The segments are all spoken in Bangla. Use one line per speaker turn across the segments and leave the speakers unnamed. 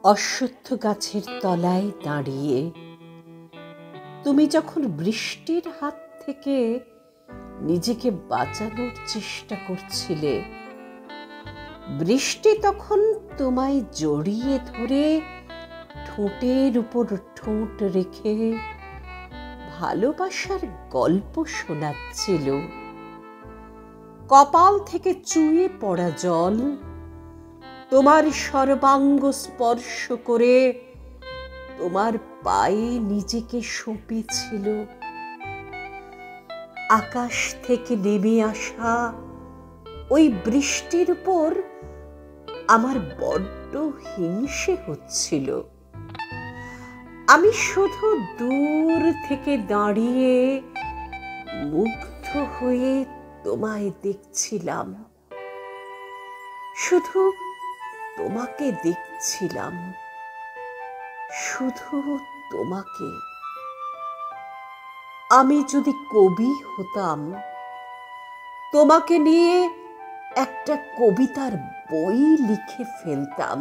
অশ্বত্থ গাছের তলায় দাঁড়িয়ে তুমি যখন বৃষ্টির হাত থেকে নিজেকে বাঁচানোর চেষ্টা করছিলে, বৃষ্টি তখন তোমায় জড়িয়ে ধরে ঠোঁটের উপর ঠোঁট রেখে ভালোবাসার গল্প শোনাচ্ছিল। কপাল থেকে চুইয়ে পড়া জল তোমার সর্বাঙ্গ স্পর্শ করে তোমার পায়ে নিজেকে সঁপেছিল। আকাশ থেকে নেমে আসা ওই বৃষ্টির উপর আমার বড্ড হিংসে হচ্ছিল। আমি শুধু দূর থেকে দাঁড়িয়ে মুগ্ধ হয়ে তোমায় দেখছিলাম, শুধু তোমাকে দেখছিলাম, শুধু তোমাকে। আমি যদি কবি হতাম, তোমাকে নিয়ে একটা কবিতার বই লিখে ফেলতাম।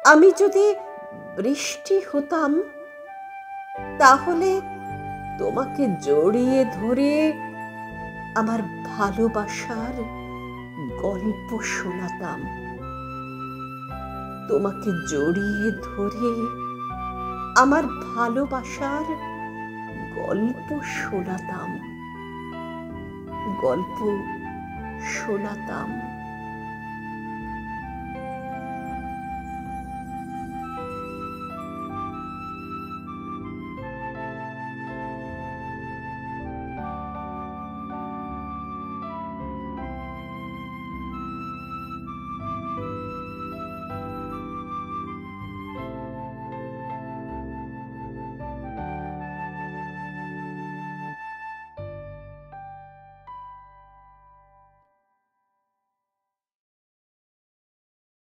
আমি যদি বৃষ্টি হতাম, তাহলে তোমাকে জড়িয়ে ধরে আমার ভালোবাসার গল্প শোনাতাম। তোমাকে জড়িয়ে ধরে আমার ভালোবাসার গল্প শোনাতাম।